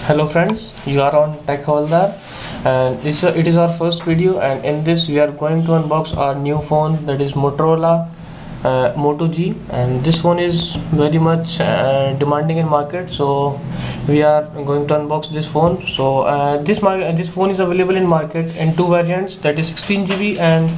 Hello friends, you are on Tech Havaldar and it is our first video, and in this we are going to unbox our new phone, that is Motorola Moto G, and this phone is very much demanding in market, so we are going to unbox this phone. So this phone is available in market in two variants, that is 16 GB and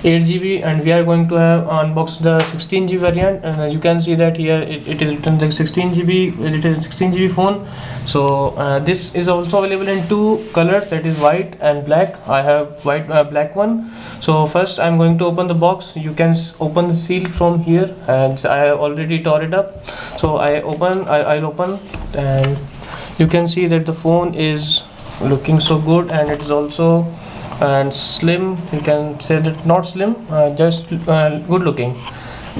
8 GB, and we are going to have unbox the 16 GB variant, and you can see that here it is written the 16 GB. It is a 16 GB phone. So this is also available in two colors, that is white and black. I have white black one. So first I'm going to open the box. You can open the seal from here, and I have already tore it up. So I'll open, and you can see that the phone is looking so good, and it is also and slim. You can say that not slim, just good looking.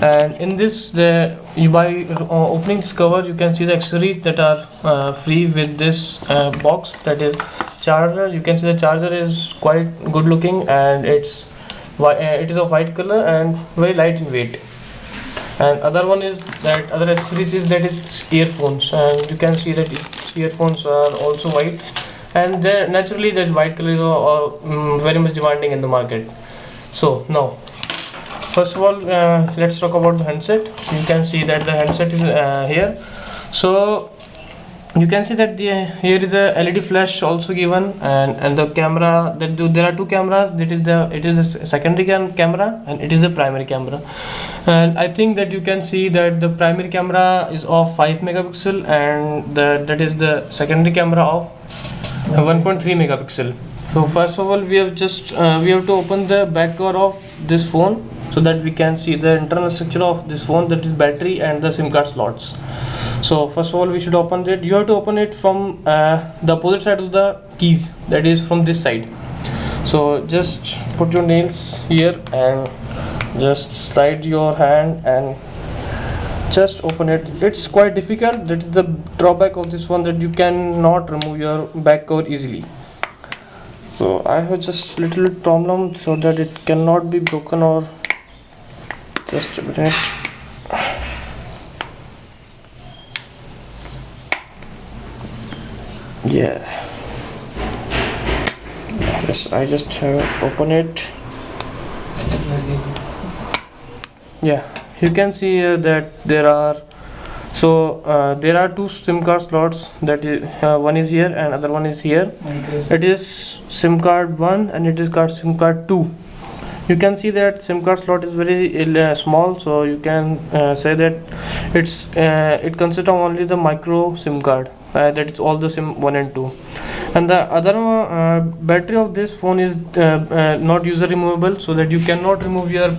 And in this, you by opening this cover, you can see the accessories that are free with this box, that is charger. You can see the charger is quite good looking, and it is a white color and very light in weight. And other one is that other accessories is that is earphones, and you can see that earphones are also white, and naturally that white color is very much demanding in the market. So now first of all, let's talk about the handset. You can see that the handset is here. So you can see that here is a LED flash also given, and the camera there are two cameras. It is a secondary camera, and it is the primary camera. And I think that you can see that the primary camera is of 5 megapixel, and that is the secondary camera of 1.3 megapixel. So first of all, we have to open the back cover of this phone, so that we can see the internal structure of this phone, that is battery and the SIM card slots. So first of all, we should open it. You have to open it from the opposite side of the keys, that is from this side. So just put your nails here and just slide your hand and just open it. It's quite difficult. That is the drawback of this one, that you cannot remove your back cover easily. So I have just little problem so that it cannot be broken, or just a minute. Yeah, yes, I just have open it. Yeah, you can see here that there are two SIM card slots, that is one is here and other one is here. It is SIM card 1 and it is SIM card 2. You can see that SIM card slot is very small, so you can say that it consists of only the micro SIM card, that is all the SIM 1 and 2. And the other battery of this phone is not user removable, so that you cannot remove your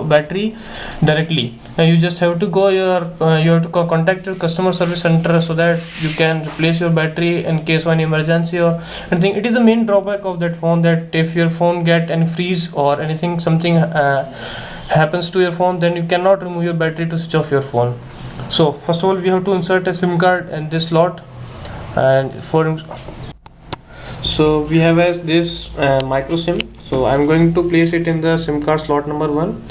battery directly. You just have to contact your customer service center, so that you can replace your battery in case of any emergency or anything. It is the main drawback of that phone, that if your phone get any freeze or something happens to your phone, then you cannot remove your battery to switch off your phone. So first of all, we have to insert a SIM card in this slot, and so we have as this micro SIM. So I'm going to place it in the SIM card slot number 1.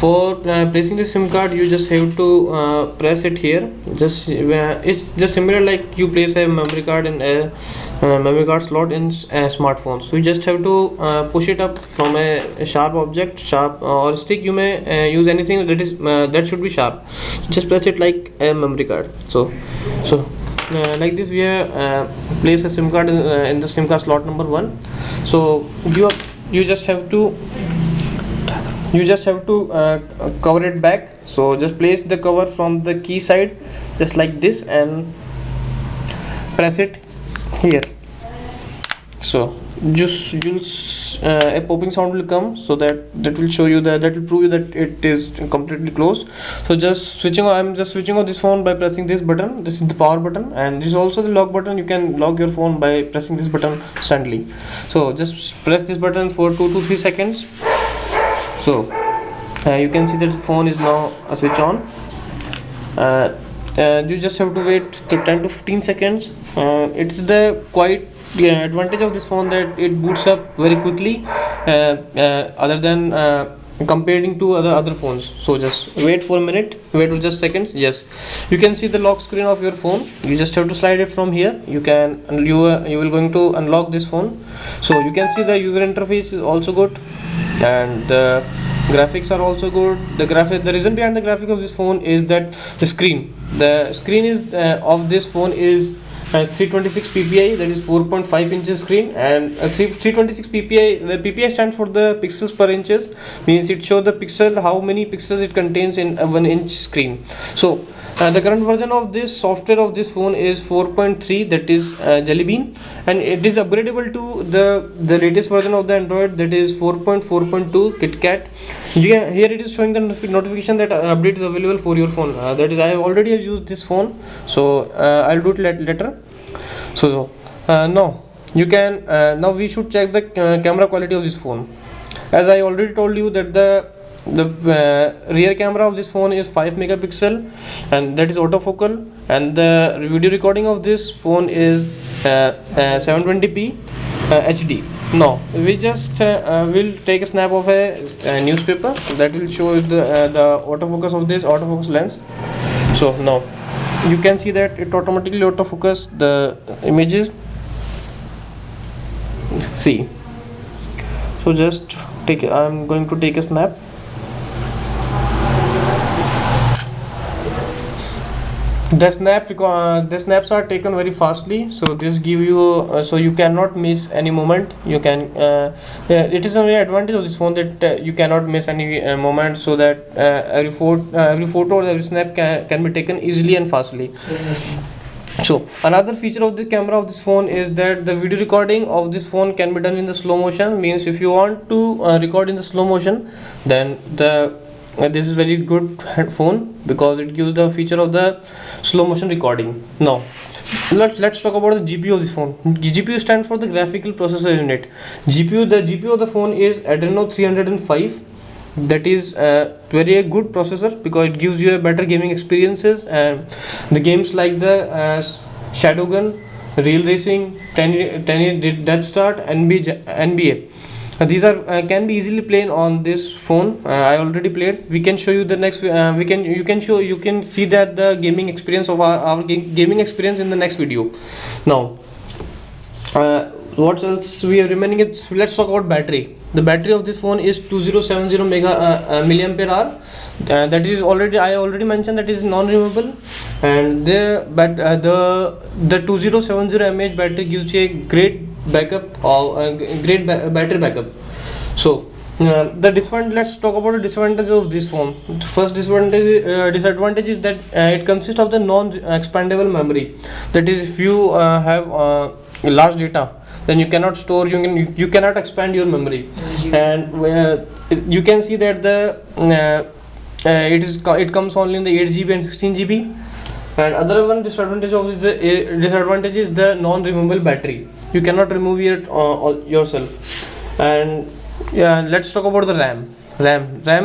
For placing the SIM card, you just have to press it here. It's just similar like you place a memory card in a memory card slot in a smartphone. So you just have to push it up from a sharp object, or stick. You may use anything that should be sharp. Just press it like a memory card. So like this, we have place a SIM card in the SIM card slot number 1. So you just have to cover it back. So just place the cover from the key side, just like this, and press it here. So a popping sound will come, so that will show you that will prove you that it is completely closed. So I'm just switching on this phone by pressing this button. This is the power button, and this is also the lock button. You can lock your phone by pressing this button instantly. So just press this button for 2 to 3 seconds. So you can see that the phone is now switch on. You just have to wait to 10 to 15 seconds. It's the quite advantage of this phone, that it boots up very quickly, other than comparing to other phones. So just wait for a minute, wait for just seconds. Yes, you can see the lock screen of your phone. You just have to slide it from here. You can you will going to unlock this phone. So you can see the user interface is also good, and the graphics are also good. The reason behind the graphic of this phone is that the screen is of this phone is 326 ppi, that is 4.5 inches screen. And 326 ppi, the ppi stands for the pixels per inches, means it shows the pixel, how many pixels it contains in a 1-inch screen. So the current version of this software of this phone is 4.3, that is Jelly Bean, and it is upgradable to the latest version of the Android, that is 4.4.2 KitKat. Here it is showing the notification that update is available for your phone. That is, I have already used this phone, so I'll do it later. So now you can now we should check the camera quality of this phone. As I already told you that the rear camera of this phone is 5 megapixel, and that is autofocal, and the video recording of this phone is 720p HD. Now we just will take a snap of a newspaper that will show the autofocus of this autofocus lens. So now you can see that it automatically autofocus the images. See, so just I'm going to take a snap. The snaps are taken very fastly, so this give you so you cannot miss any moment. You can it is a very advantage of this phone that you cannot miss any moment, so that every photo or every snap can be taken easily and fastly. So another feature of the camera of this phone is that the video recording of this phone can be done in the slow motion. Means if you want to record in the slow motion, then this is very good phone, because it gives the feature of the slow motion recording. Now let's talk about the GPU of this phone. GPU stands for the graphical processor unit. The GPU of the phone is Adreno 305. That is very good processor, because it gives you a better gaming experiences, and the games like the Shadowgun, Real Racing, 10 Death Start, NBA. These are can be easily played on this phone. I already played. We can show you the next. You can see that the gaming experience of our gaming experience in the next video. Now, what else we have remaining is, let's talk about battery. The battery of this phone is 2070 milliampere hour. That is I already mentioned that is non-removable, and the 2070 mAh battery gives you a great backup or great battery backup. So let's talk about the disadvantages of this phone. The first disadvantage is that it consists of the non-expandable memory. That is, if you have large data, then you cannot store, you cannot expand your memory. And you can see that it comes only in the 8 GB and 16 GB. And other one disadvantage is the non-removable battery. You cannot remove it yourself. And yeah, let's talk about the RAM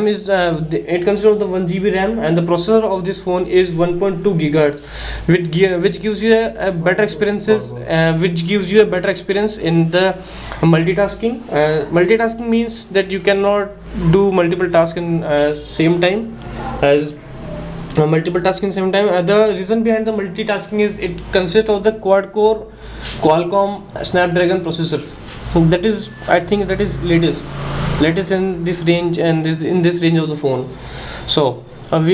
is it consists of the 1 GB RAM, and the processor of this phone is 1.2 GHz, which gives you a better experiences, which gives you a better experience in the multitasking. Multitasking means that you cannot do multiple tasks in same time. The reason behind the multitasking is it consists of the quad-core Qualcomm Snapdragon processor. That is, I think, that is latest in this range, and in this range of the phone. So we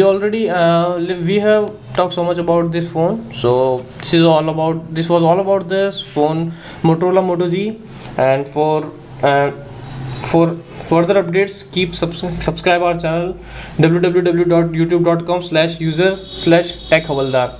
have talked so much about this phone. So this was all about this phone, Motorola Moto G. And for further updates, subscribe our channel www.youtube.com/user/techhavaldar.